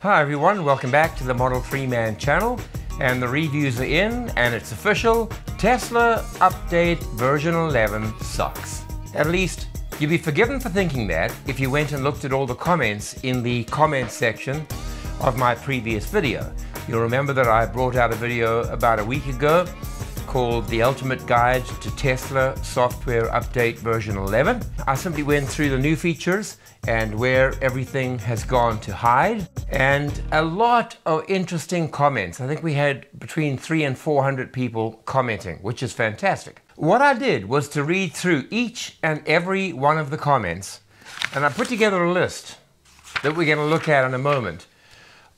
Hi everyone, welcome back to the Model 3 Man channel, and the reviews are in and it's official. Tesla update version 11 sucks. At least you'd be forgiven for thinking that if you went and looked at all the comments in the comments section of my previous video. You'll remember that I brought out a video about a week ago called The Ultimate Guide to Tesla Software Update version 11. I simply went through the new features and where everything has gone to hide, and a lot of interesting comments. I think we had between 300 and 400 people commenting, which is fantastic. What I did was to read through each and every one of the comments, and I put together a list that we're going to look at in a moment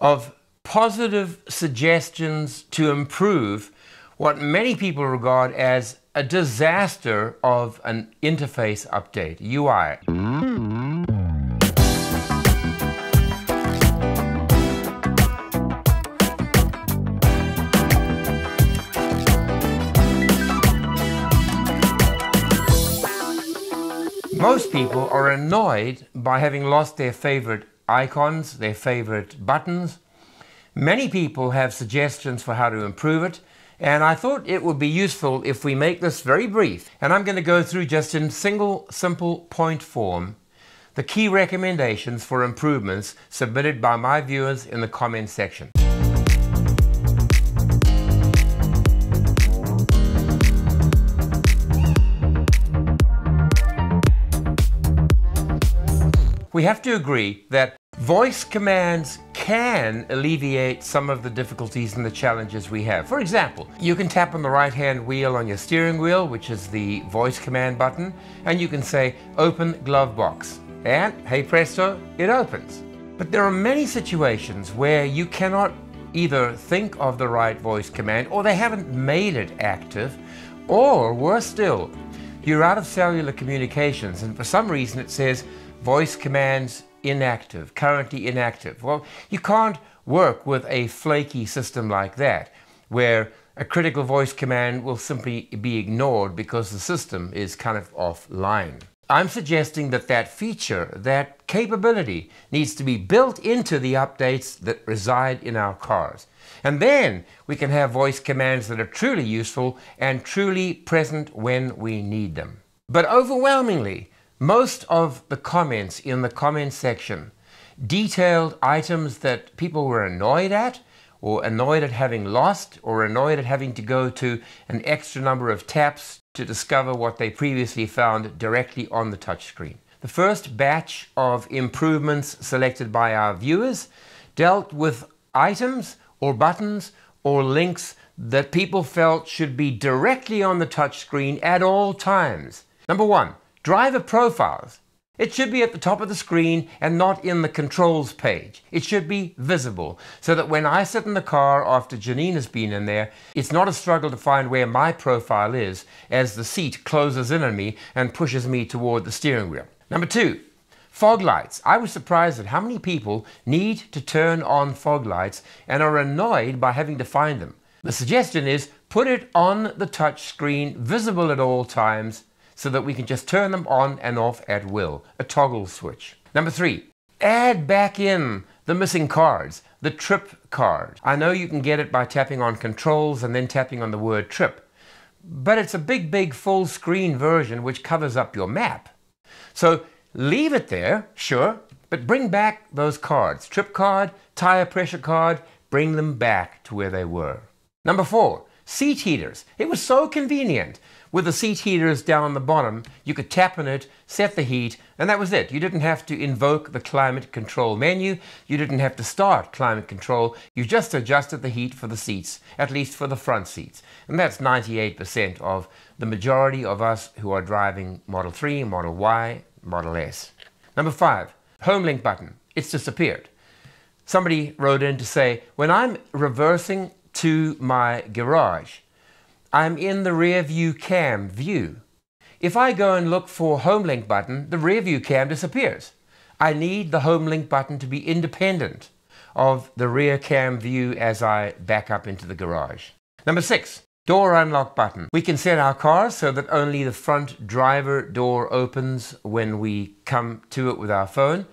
of positive suggestions to improve what many people regard as a disaster of an interface update, UI. Most people are annoyed by having lost their favorite icons, their favorite buttons. Many people have suggestions for how to improve it, and I thought it would be useful if we make this very brief. And I'm going to go through just in single, simple point form the key recommendations for improvements submitted by my viewers in the comments section. We have to agree that voice commands can alleviate some of the difficulties and the challenges we have. For example, you can tap on the right-hand wheel on your steering wheel, which is the voice command button, and you can say, "Open glove box." And, hey presto, it opens. But there are many situations where you cannot either think of the right voice command, or they haven't made it active, or worse still, you're out of cellular communications, and for some reason it says, voice commands inactive, currently inactive. Well, you can't work with a flaky system like that, where a critical voice command will simply be ignored because the system is kind of offline. I'm suggesting that that feature, that capability, needs to be built into the updates that reside in our cars. And then we can have voice commands that are truly useful and truly present when we need them. But overwhelmingly, most of the comments in the comments section detailed items that people were annoyed at, or annoyed at having lost, or annoyed at having to go to an extra number of taps to discover what they previously found directly on the touchscreen. The first batch of improvements selected by our viewers dealt with items or buttons or links that people felt should be directly on the touchscreen at all times. Number one, driver profiles. It should be at the top of the screen and not in the controls page. It should be visible so that when I sit in the car after Janine has been in there, it's not a struggle to find where my profile is as the seat closes in on me and pushes me toward the steering wheel. Number two, fog lights. I was surprised at how many people need to turn on fog lights and are annoyed by having to find them. The suggestion is put it on the touch screen, visible at all times, so that we can just turn them on and off at will, a toggle switch. Number three, add back in the missing cards, the trip card. I know you can get it by tapping on controls and then tapping on the word trip, but it's a big full screen version which covers up your map. So leave it there, sure, but bring back those cards, trip card, tire pressure card, bring them back to where they were. Number four, seat heaters. It was so convenient. With the seat heaters down the bottom, you could tap on it, set the heat, and that was it. You didn't have to invoke the climate control menu. You didn't have to start climate control. You just adjusted the heat for the seats, at least for the front seats. And that's 98% of the majority of us who are driving Model 3, Model Y, Model S. Number five, home link button. It's disappeared. Somebody wrote in to say, when I'm reversing to my garage, I'm in the rear view cam view. If I go and look for home link button, the rear view cam disappears. I need the home link button to be independent of the rear cam view as I back up into the garage. Number six, door unlock button. We can set our cars so that only the front driver door opens when we come to it with our phone.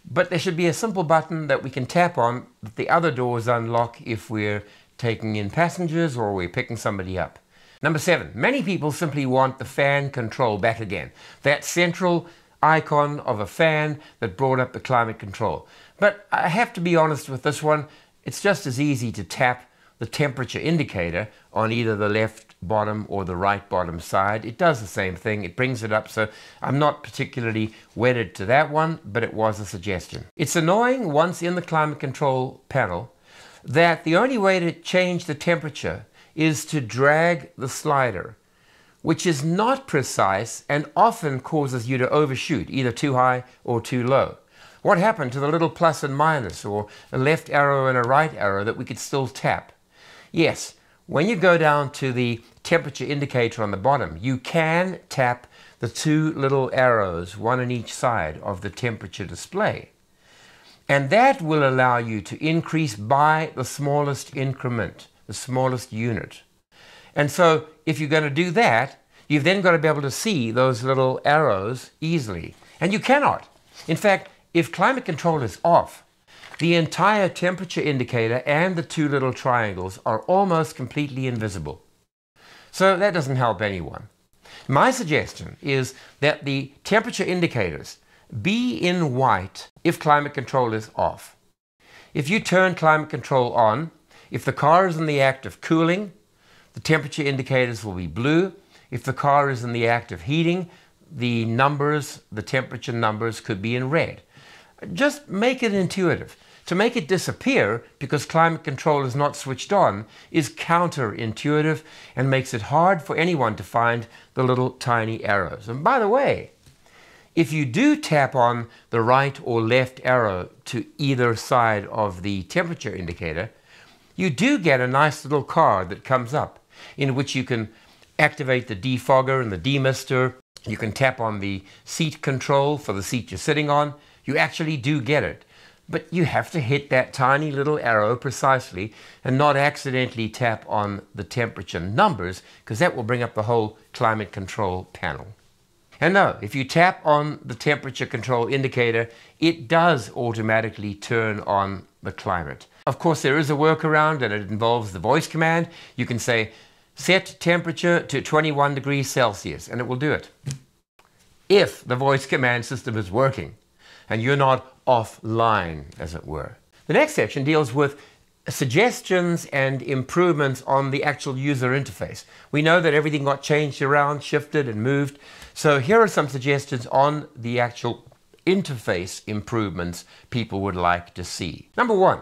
But there should be a simple button that we can tap on that the other doors unlock if we're taking in passengers or we're picking somebody up. Number 7, many people simply want the fan control back again. That central icon of a fan that brought up the climate control. But I have to be honest with this one, it's just as easy to tap the temperature indicator on either the left bottom or the right bottom side. It does the same thing, it brings it up, so I'm not particularly wedded to that one, but it was a suggestion. It's annoying once in the climate control panel that the only way to change the temperature is to drag the slider, which is not precise and often causes you to overshoot, either too high or too low. What happened to the little plus and minus, or a left arrow and a right arrow that we could still tap? Yes, when you go down to the temperature indicator on the bottom, you can tap the 2 little arrows, one on each side of the temperature display. And that will allow you to increase by the smallest increment, the smallest unit. And so if you're going to do that, you've then got to be able to see those little arrows easily. And you cannot. In fact, if climate control is off, the entire temperature indicator and the 2 little triangles are almost completely invisible. So that doesn't help anyone. My suggestion is that the temperature indicators be in white if climate control is off. If you turn climate control on, if the car is in the act of cooling, the temperature indicators will be blue. If the car is in the act of heating, the numbers, the temperature numbers could be in red. Just make it intuitive. To make it disappear because climate control is not switched on is counterintuitive and makes it hard for anyone to find the little tiny arrows. And by the way, if you do tap on the right or left arrow to either side of the temperature indicator, you do get a nice little card that comes up in which you can activate the defogger and the demister. You can tap on the seat control for the seat you're sitting on. You actually do get it. But you have to hit that tiny little arrow precisely and not accidentally tap on the temperature numbers, because that will bring up the whole climate control panel. And no, if you tap on the temperature control indicator, it does automatically turn on the climate. Of course, there is a workaround, and it involves the voice command. You can say, set temperature to 21 degrees Celsius, and it will do it. If the voice command system is working, and you're not offline, as it were. The next section deals with suggestions and improvements on the actual user interface. We know that everything got changed around, shifted, and moved. So here are some suggestions on the actual interface improvements people would like to see. Number 1,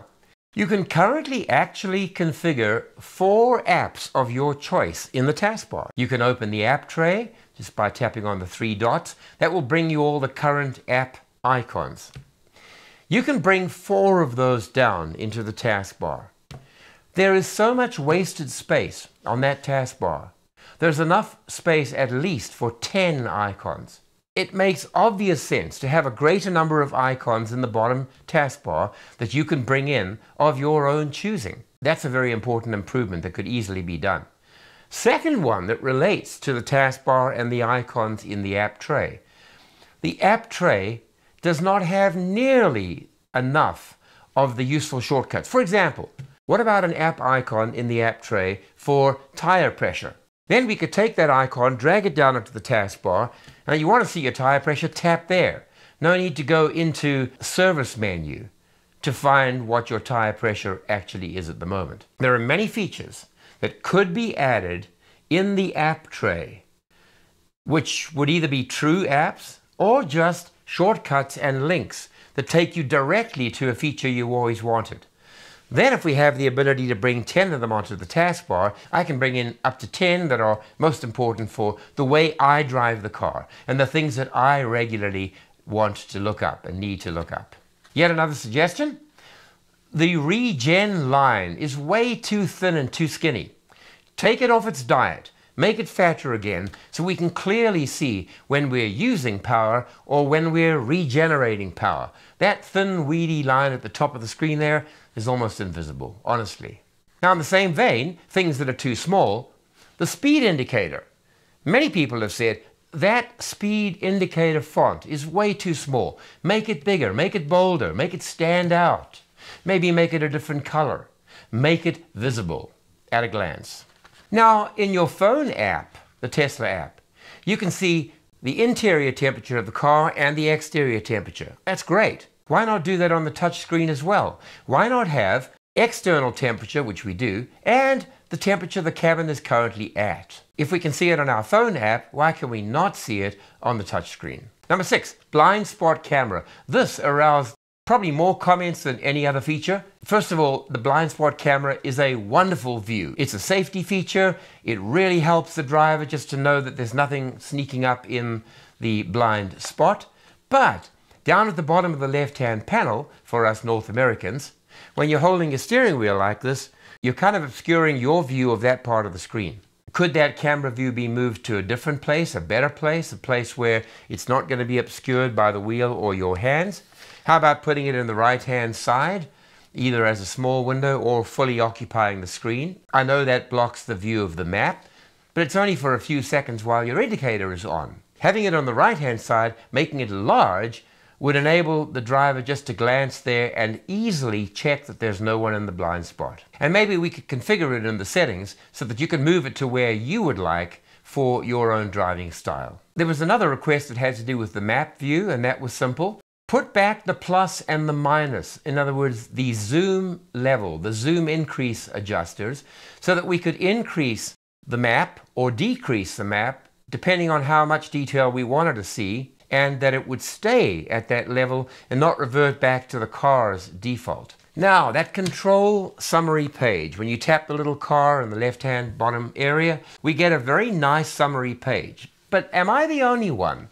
you can currently actually configure 4 apps of your choice in the taskbar. You can open the app tray just by tapping on the 3 dots. That will bring you all the current app icons. You can bring 4 of those down into the taskbar. There is so much wasted space on that taskbar. There's enough space at least for 10 icons. It makes obvious sense to have a greater number of icons in the bottom taskbar that you can bring in of your own choosing. That's a very important improvement that could easily be done. Second one that relates to the taskbar and the icons in the app tray. The app tray does not have nearly enough of the useful shortcuts. For example, what about an app icon in the app tray for tire pressure? Then we could take that icon, drag it down into the taskbar. Now you want to see your tire pressure, tap there. No need to go into service menu to find what your tire pressure actually is at the moment. There are many features that could be added in the app tray, which would either be true apps or just shortcuts and links that take you directly to a feature you always wanted. Then if we have the ability to bring 10 of them onto the taskbar, I can bring in up to 10 that are most important for the way I drive the car and the things that I regularly want to look up and need to look up. Yet another suggestion? The REGEN line is way too thin and too skinny. Take it off its diet. Make it fatter again so we can clearly see when we're using power or when we're regenerating power. That thin, weedy line at the top of the screen there is almost invisible, honestly. Now in the same vein, things that are too small, the speed indicator. Many people have said, that speed indicator font is way too small. Make it bigger, make it bolder, make it stand out. Maybe make it a different color. Make it visible at a glance. Now, in your phone app, the Tesla app, you can see the interior temperature of the car and the exterior temperature. That's great. Why not do that on the touch screen as well? Why not have external temperature, which we do, and the temperature the cabin is currently at? If we can see it on our phone app, why can we not see it on the touch screen? Number 6, blind spot camera. This aroused probably more comments than any other feature. First of all, the blind spot camera is a wonderful view. It's a safety feature. It really helps the driver just to know that there's nothing sneaking up in the blind spot. But down at the bottom of the left-hand panel, for us North Americans, when you're holding your steering wheel like this, you're kind of obscuring your view of that part of the screen. Could that camera view be moved to a different place, a better place, a place where it's not going to be obscured by the wheel or your hands? How about putting it in the right-hand side, either as a small window or fully occupying the screen? I know that blocks the view of the map, but it's only for a few seconds while your indicator is on. Having it on the right-hand side, making it large, would enable the driver just to glance there and easily check that there's no one in the blind spot. And maybe we could configure it in the settings so that you can move it to where you would like for your own driving style. There was another request that had to do with the map view, and that was simple. Put back the plus and the minus, in other words, the zoom level, the zoom increase adjusters, so that we could increase the map or decrease the map depending on how much detail we wanted to see, and that it would stay at that level and not revert back to the car's default. Now, that control summary page, when you tap the little car in the left-hand bottom area, we get a very nice summary page. But am I the only one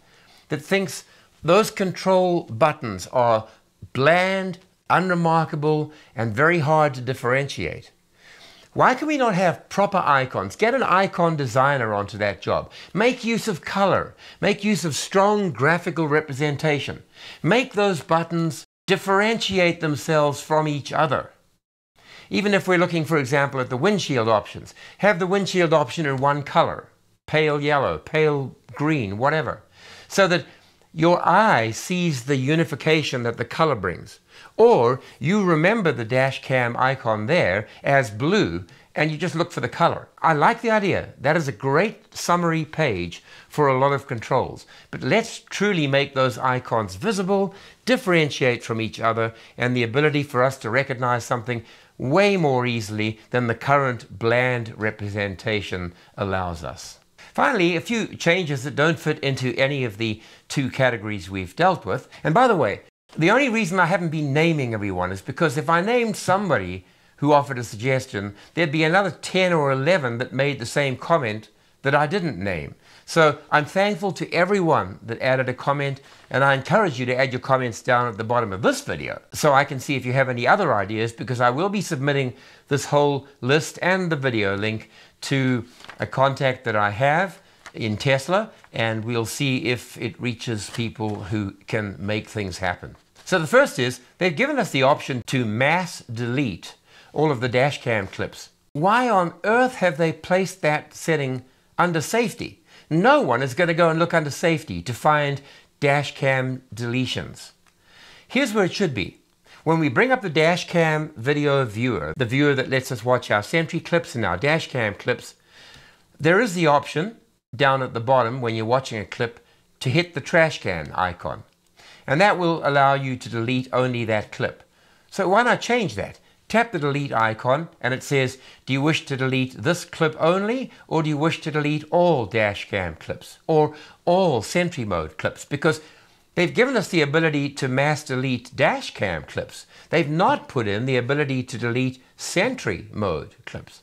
that thinks those control buttons are bland, unremarkable, and very hard to differentiate? Why can we not have proper icons? Get an icon designer onto that job. Make use of color. Make use of strong graphical representation. Make those buttons differentiate themselves from each other. Even if we're looking, for example, at the windshield options, have the windshield option in one color, pale yellow, pale green, whatever, so that your eye sees the unification that the color brings. Or you remember the dash cam icon there as blue and you just look for the color. I like the idea. That is a great summary page for a lot of controls. But let's truly make those icons visible, differentiate from each other, and the ability for us to recognize something way more easily than the current bland representation allows us. Finally, a few changes that don't fit into any of the two categories we've dealt with. And by the way, the only reason I haven't been naming everyone is because if I named somebody who offered a suggestion, there'd be another 10 or 11 that made the same comment that I didn't name. So I'm thankful to everyone that added a comment, and I encourage you to add your comments down at the bottom of this video so I can see if you have any other ideas, because I will be submitting this whole list and the video link to a contact that I have in Tesla, and we'll see if it reaches people who can make things happen. So the first is, they've given us the option to mass delete all of the dashcam clips. Why on earth have they placed that setting under safety? No one is going to go and look under safety to find dashcam deletions. Here's where it should be. When we bring up the dashcam video viewer, the viewer that lets us watch our SENTRY clips and our dashcam clips, there is the option down at the bottom when you're watching a clip to hit the trash can icon. And that will allow you to delete only that clip. So why not change that? Tap the delete icon and it says, do you wish to delete this clip only, or do you wish to delete all dashcam clips or all SENTRY mode clips? Because they've given us the ability to mass delete dashcam clips. They've not put in the ability to delete SENTRY mode clips.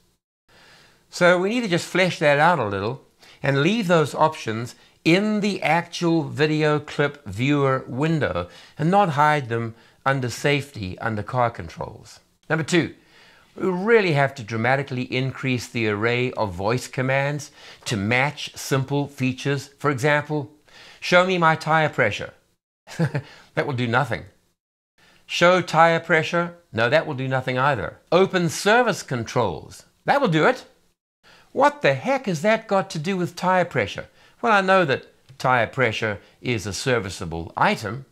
So we need to just flesh that out a little and leave those options in the actual video clip viewer window and not hide them under safety under car controls. Number 2, we really have to dramatically increase the array of voice commands to match simple features. For example, show me my tire pressure. That will do nothing. Show tire pressure. No, that will do nothing either. Open service controls. That will do it. What the heck has that got to do with tire pressure? Well, I know that tire pressure is a serviceable item,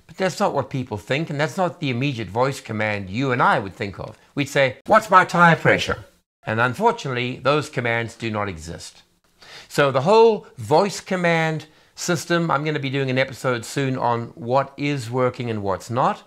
but that's not what people think, and that's not the immediate voice command you and I would think of. We'd say, what's my tire pressure? And unfortunately, those commands do not exist. So the whole voice command system, I'm going to be doing an episode soon on what is working and what's not,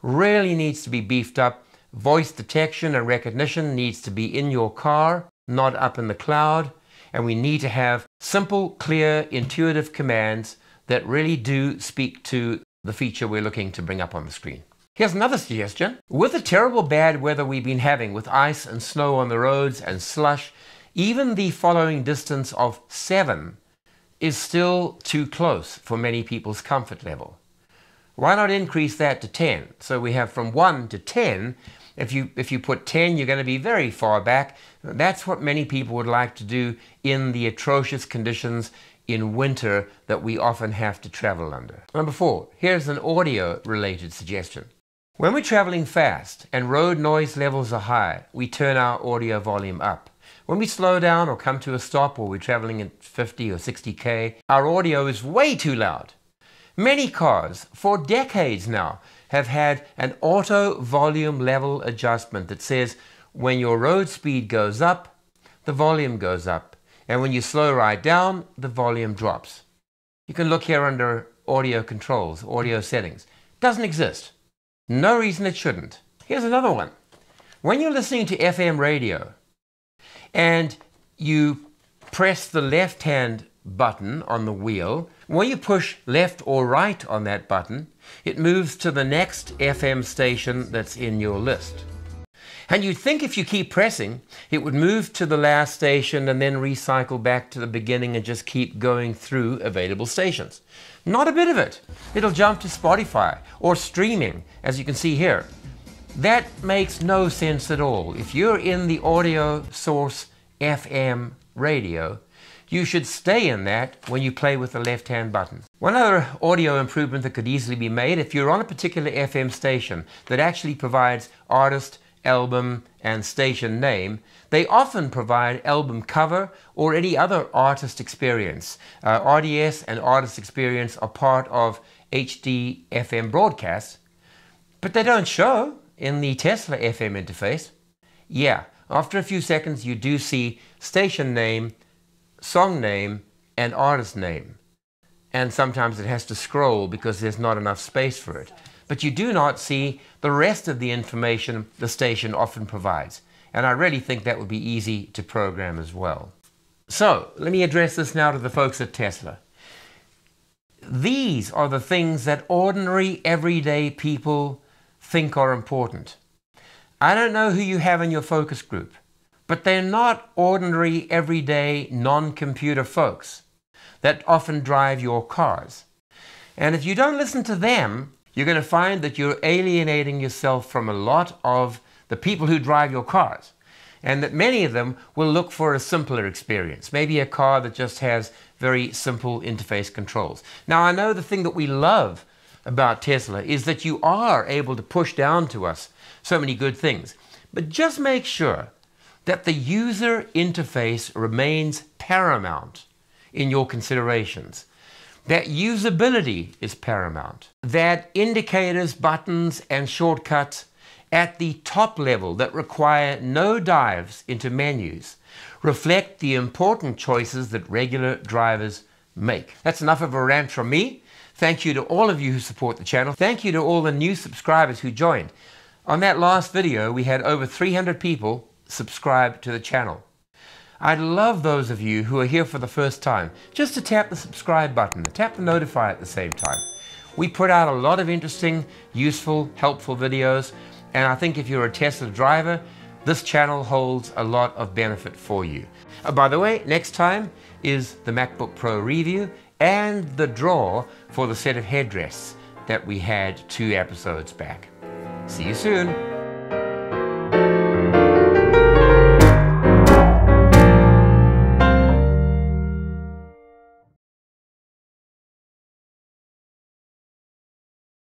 really needs to be beefed up. Voice detection and recognition needs to be in your car, not up in the cloud. And we need to have simple, clear, intuitive commands that really do speak to the feature we're looking to bring up on the screen. Here's another suggestion. With the terrible bad weather we've been having with ice and snow on the roads and slush, even the following distance of 7 is still too close for many people's comfort level. Why not increase that to 10? So we have from 1 to 10. If you put 10, you're going to be very far back. That's what many people would like to do in the atrocious conditions in winter that we often have to travel under. Number 4, here's an audio-related suggestion. When we're traveling fast and road noise levels are high, we turn our audio volume up. When we slow down or come to a stop or we're traveling at 50 or 60k, our audio is way too loud. Many cars, for decades now, have had an auto volume level adjustment that says when your road speed goes up, the volume goes up. And when you slow right down, the volume drops. You can look here under audio controls, audio settings. Doesn't exist. No reason it shouldn't. Here's another one. When you're listening to FM radio and you press the left-hand button on the wheel, when you push left or right on that button, it moves to the next FM station that's in your list. And you'd think if you keep pressing, it would move to the last station and then recycle back to the beginning and just keep going through available stations. Not a bit of it. It'll jump to Spotify or streaming, as you can see here. That makes no sense at all. If you're in the audio source FM radio, you should stay in that when you play with the left-hand button. One other audio improvement that could easily be made, if you're on a particular FM station that actually provides artist, album, and station name, they often provide album cover or any other artist experience. RDS and ARTIST EXPERIENCE are part of HD FM broadcasts, but they don't show in the Tesla FM interface. Yeah, after a few seconds you do see station name, song name, and artist name. And sometimes it has to scroll because there's not enough space for it. But you do not see the rest of the information the station often provides. And I really think that would be easy to program as well. So, let me address this now to the folks at Tesla. These are the things that ordinary, everyday people think are important. I don't know who you have in your focus group, but they're not ordinary, everyday, non-computer folks that often drive your cars. And if you don't listen to them, you're going to find that you're alienating yourself from a lot of the people who drive your cars. And that many of them will look for a simpler experience. Maybe a car that just has very simple interface controls. Now, I know the thing that we love about Tesla is that you are able to push down to us so many good things. But just make sure that the user interface remains paramount in your considerations. That usability is paramount. That indicators, buttons, and shortcuts at the top level that require no dives into menus reflect the important choices that regular drivers make. That's enough of a rant from me. Thank you to all of you who support the channel. Thank you to all the new subscribers who joined. On that last video, we had over 300 people subscribe to the channel. I'd love those of you who are here for the first time just to tap the subscribe button, tap the notify at the same time. We put out a lot of interesting, useful, helpful videos, and I think if you're a Tesla driver, this channel holds a lot of benefit for you. By the way, next time is the MacBook Pro review and the draw for the set of headrests that we had 2 episodes back. See you soon.